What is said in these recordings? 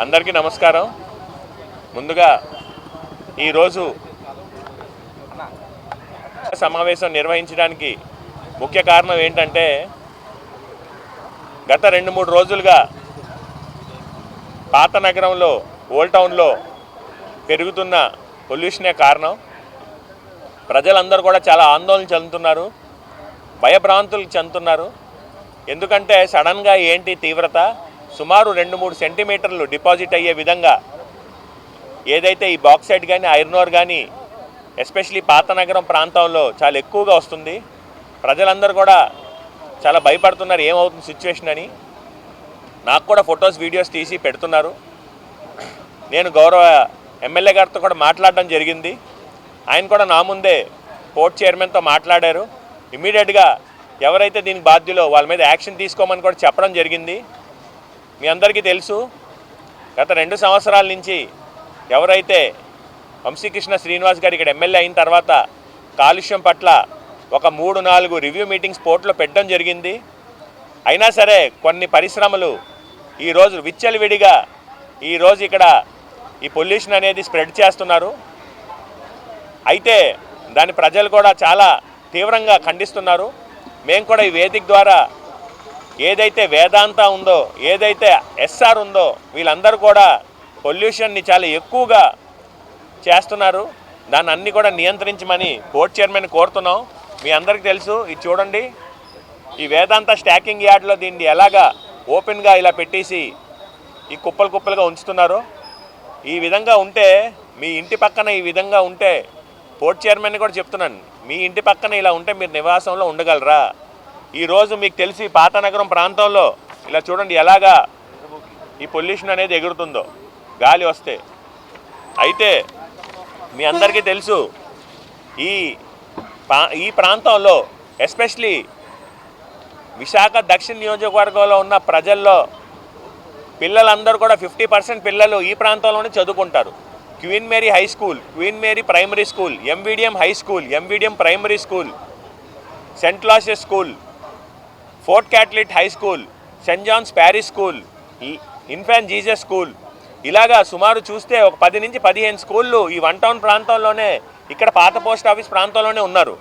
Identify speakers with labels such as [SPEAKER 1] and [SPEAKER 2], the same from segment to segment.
[SPEAKER 1] అందరికీ నమస్కారం. ముందుగా ఈరోజు సమావేశం నిర్వహించడానికి ముఖ్య కారణం ఏంటంటే గత 2-3 రోజులుగా పాత నగరంలో ఓల్డ్ టౌన్లో పెరుగుతున్న పొల్యూషనే కారణం. ప్రజలందరూ కూడా చాలా ఆందోళన చెందుతున్నారు, భయభ్రాంతులు చెందుతున్నారు. ఎందుకంటే సడన్గా ఏంటి తీవ్రత, సుమారు 2-3 సెంటీమీటర్లు డిపాజిట్ అయ్యే విధంగా ఏదైతే ఈ బాక్సైట్ కానీ ఐరన్ ఓర్ కానీ ఎస్పెషలీ పాత నగరం ప్రాంతంలో చాలా ఎక్కువగా వస్తుంది. ప్రజలందరూ కూడా చాలా భయపడుతున్నారు ఏమవుతుంది సిచ్యువేషన్ అని. నాకు కూడా ఫొటోస్ వీడియోస్ తీసి పెడుతున్నారు. నేను గౌరవ ఎమ్మెల్యే గారితో కూడా మాట్లాడడం జరిగింది. ఆయన కూడా నా ముందే పోర్ట్ చైర్మన్తో మాట్లాడారు. ఇమీడియట్గా ఎవరైతే దీనికి బాధ్యులో వాళ్ళ మీద యాక్షన్ తీసుకోమని కూడా చెప్పడం జరిగింది. మీ అందరికీ తెలుసు, గత 2 సంవత్సరాల నుంచి ఎవరైతే వంశీకృష్ణ శ్రీనివాస్ గారు ఇక్కడ ఎమ్మెల్యే అయిన తర్వాత కాలుష్యం పట్ల ఒక 3-4 రివ్యూ మీటింగ్స్ పోర్ట్లో పెట్టడం జరిగింది. అయినా సరే కొన్ని పరిశ్రమలు ఈరోజు విచ్చలవిడిగా ఈరోజు ఇక్కడ ఈ పొల్యూషన్ అనేది స్ప్రెడ్ చేస్తున్నారు. అయితే దాని ప్రజలు కూడా చాలా తీవ్రంగా ఖండిస్తున్నారు. మేము కూడా ఈ వేదిక ద్వారా ఏదైతే వేదాంత ఉందో, ఏదైతే ఎస్ఆర్ ఉందో, వీళ్ళందరూ కూడా పొల్యూషన్ని చాలా ఎక్కువగా చేస్తున్నారు. దాన్ని అన్నీ కూడా నియంత్రించమని పోర్ట్ చైర్మన్ కోరుతున్నాం. మీ అందరికీ తెలుసు, ఇది చూడండి, ఈ వేదాంత స్టాకింగ్ యార్డ్లో దీన్ని ఎలాగా ఓపెన్గా ఇలా పెట్టేసి ఈ కుప్పలుగా ఉంచుతున్నారు. ఈ విధంగా ఉంటే మీ ఇంటి పక్కన ఈ విధంగా ఉంటే పోర్ట్ చైర్మన్ కూడా చెప్తున్నాను, మీ ఇంటి పక్కన ఇలా ఉంటే మీరు నివాసంలో ఉండగలరా? ఈరోజు మీకు తెలిసి పాత నగరం ప్రాంతంలో ఇలా చూడండి ఎలాగా ఈ పొల్యూషన్ అనేది ఎగురుతుందో గాలి వస్తే. అయితే మీ అందరికీ తెలుసు, ఈ ప్రాంతంలో ఎస్పెషలీ విశాఖ దక్షిణ నియోజకవర్గంలో ఉన్న ప్రజల్లో పిల్లలందరూ కూడా 50% పిల్లలు ఈ ప్రాంతంలోనే చదువుకుంటారు. Queen Mary high school, Queen Mary primary school, MVDM high school, MVDM primary school, saint classes school, Fort Catholic high school, saint John's Paris school, infant Jesus school, ఇలాగా సుమారు చూస్తే ఒక 10 నుంచి 15 స్కూళ్ళు ఈ వన్ టౌన్ ప్రాంతంలోనే, ఇక్కడ పాత పోస్ట్ ఆఫీస్ ప్రాంతంలోనే ఉన్నారు.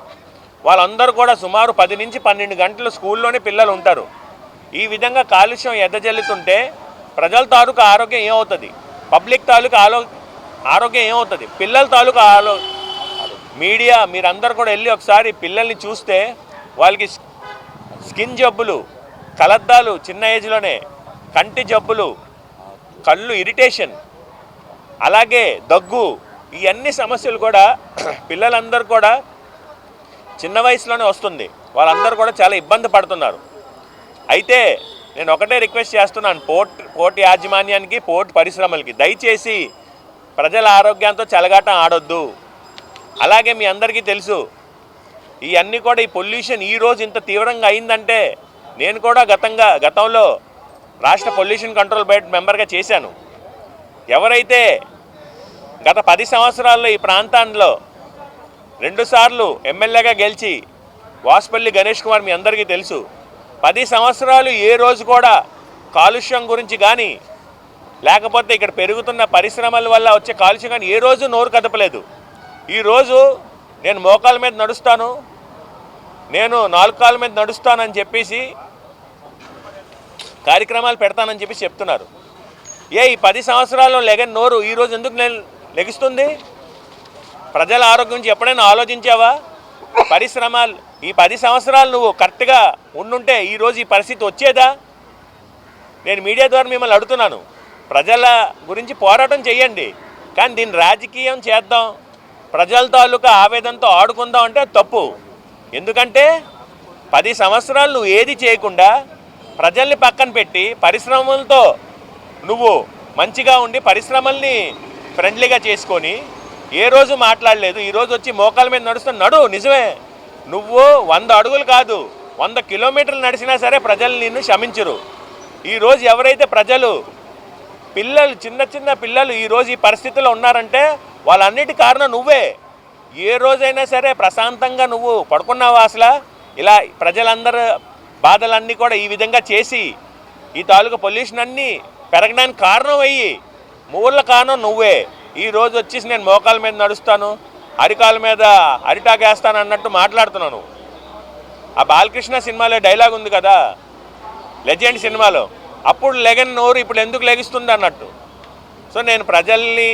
[SPEAKER 1] వాళ్ళందరూ కూడా సుమారు 10 నుంచి 12 గంటలు స్కూల్లోనే పిల్లలు ఉంటారు. ఈ విధంగా కాలుష్యం ఎదజల్లుతుంటే ప్రజల తాలూకా ఆరోగ్యం ఏమవుతుంది, పబ్లిక్ తాలూకా ఆరోగ్యం ఏమవుతుంది, పిల్లల తాలూకా మీడియా మీరందరూ కూడా వెళ్ళి ఒకసారి పిల్లల్ని చూస్తే వాళ్ళకి స్కిన్ జబ్బులు, కలద్దాలు చిన్న ఏజ్లోనే, కంటి జబ్బులు, కళ్ళు ఇరిటేషన్, అలాగే దగ్గు, ఈ అన్ని సమస్యలు కూడా పిల్లలందరూ కూడా చిన్న వయసులోనే వస్తుంది. వాళ్ళందరూ కూడా చాలా ఇబ్బంది పడుతున్నారు. అయితే నేను ఒకటే రిక్వెస్ట్ చేస్తున్నాను పోర్ట్ యాజమాన్యానికి, పోర్ట్ పరిశ్రమలకి, దయచేసి ప్రజల ఆరోగ్యంతో చెలగాటం ఆడొద్దు. అలాగే మీ అందరికీ తెలుసు, ఇవన్నీ కూడా ఈ పొల్యూషన్ ఈరోజు ఇంత తీవ్రంగా అయిందంటే నేను కూడా గతంలో రాష్ట్ర పొల్యూషన్ కంట్రోల్ బోర్డ్ మెంబర్గా చేశాను. ఎవరైతే గత 10 సంవత్సరాల్లో ఈ ప్రాంతాల్లో 2 సార్లు ఎమ్మెల్యేగా గెలిచి వాసుపల్లి గణేష్ కుమార్ మీ అందరికీ తెలుసు, 10 సంవత్సరాలు ఏ రోజు కూడా కాలుష్యం గురించి కానీ లేకపోతే ఇక్కడ పెరుగుతున్న పరిశ్రమల వల్ల వచ్చే కాలుష్యం కానీ ఏ రోజు నోరు కదపలేదు. ఈరోజు నేను మోకాళ్ళ మీద నడుస్తాను, నేను 4 కాళ్ళ మీద నడుస్తానని చెప్పేసి కార్యక్రమాలు పెడతానని చెప్పి చెప్తున్నారు. ఈ 10 సంవత్సరాల్లో లెగని నోరు ఈరోజు ఎందుకు లెగిస్తుంది? ప్రజల ఆరోగ్యం గురించి ఎప్పుడైనా ఆలోచించావా? పరిశ్రమలు ఈ 10 సంవత్సరాలు నువ్వు కరెక్ట్గా ఉండుంటే ఈరోజు ఈ పరిస్థితి వచ్చేదా? నేను మీడియా ద్వారా మిమ్మల్ని అడుగుతున్నాను, ప్రజల గురించి పోరాటం చేయండి, కానీ దీన్ని రాజకీయం చేద్దాం, ప్రజల తాలూకా ఆవేదనతో ఆడుకుందాం అంటే తప్పు. ఎందుకంటే 10 సంవత్సరాలు నువ్వు ఏది చేయకుండా ప్రజల్ని పక్కన పెట్టి పరిశ్రమలతో నువ్వు మంచిగా ఉండి పరిశ్రమల్ని ఫ్రెండ్లీగా చేసుకొని ఏ రోజు మాట్లాడలేదు. ఈరోజు వచ్చి మోకాల మీద నడు, నిజమే, నువ్వు 100 అడుగులు కాదు 100 కిలోమీటర్లు నడిచినా సరే ప్రజలు నిన్ను క్షమించరు. ఈరోజు ఎవరైతే ప్రజలు పిల్లలు చిన్న పిల్లలు ఈరోజు ఈ పరిస్థితిలో ఉన్నారంటే వాళ్ళన్నిటి కారణం నువ్వే. ఏ రోజైనా సరే ప్రశాంతంగా నువ్వు పడుకున్నావా? అసలు ఇలా ప్రజలందరూ బాధలన్నీ కూడా ఈ విధంగా చేసి ఈ తాలూకా పొల్యూషన్ అన్నీ పెరగడానికి కారణం అయ్యి మూల కారణం నువ్వే. ఈరోజు వచ్చేసి నేను మోకాల మీద నడుస్తాను, అరికాల మీద అరిటాకేస్తాను అన్నట్టు మాట్లాడుతున్నాను. ఆ బాలకృష్ణ సినిమాలో డైలాగ్ ఉంది కదా, లెజెండ్ సినిమాలో, అప్పుడు లెగన్ నోరు ఇప్పుడు ఎందుకు లెగిస్తుంది అన్నట్టు. సో నేను ప్రజల్ని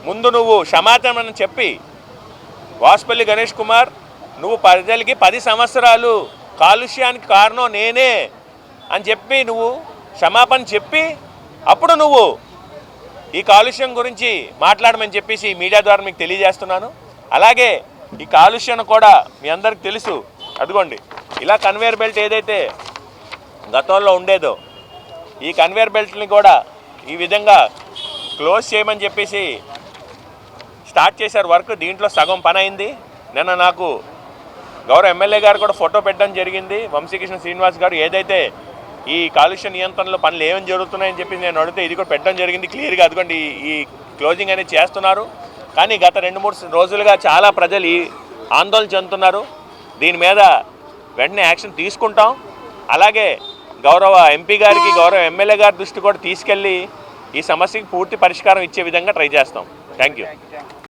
[SPEAKER 1] ముందు నువ్వు క్షమాపణ చెప్పి, వాసుపల్లి గణేష్ కుమార్ నువ్వు ప్రజలకి 10 సంవత్సరాలు కాలుష్యానికి కారణం నేనే అని చెప్పి నువ్వు క్షమాపణ చెప్పి అప్పుడు నువ్వు ఈ కాలుష్యం గురించి మాట్లాడమని చెప్పేసి మీడియా ద్వారా మీకు తెలియజేస్తున్నాను. అలాగే ఈ కాలుష్యం కూడా మీ అందరికి తెలుసు, అదిగోండి ఇలా కన్వేయర్ బెల్ట్ ఏదైతే గతంలో ఉండేదో ఈ కన్వేయర్ బెల్ట్ని కూడా ఈ విధంగా క్లోజ్ చేయమని చెప్పేసి స్టార్ట్ చేశారు వర్క్. దీంట్లో సగం పని అయింది. నిన్న నాకు గౌరవ ఎమ్మెల్యే గారు కూడా ఫోటో పెట్టడం జరిగింది, వంశీకృష్ణ శ్రీనివాస్ గారు. ఏదైతే ఈ కాలుష్య నియంత్రణలో పనులు ఏమేమి జరుగుతున్నాయని చెప్పి నేను అడిగితే ఇది కూడా పెట్టడం జరిగింది క్లియర్గా. అదిగోండి ఈ క్లోజింగ్ అనేది చేస్తున్నారు. కానీ గత 2-3 రోజులుగా చాలా ప్రజలు ఈ ఆందోళన చెందుతున్నారు. దీని మీద వెంటనే యాక్షన్ తీసుకుంటాం. అలాగే గౌరవ ఎంపీ గారికి, గౌరవ ఎమ్మెల్యే గారి దృష్టి కూడా తీసుకెళ్ళి ఈ సమస్యకి పూర్తి పరిష్కారం ఇచ్చే విధంగా ట్రై చేస్తాం. Thank you.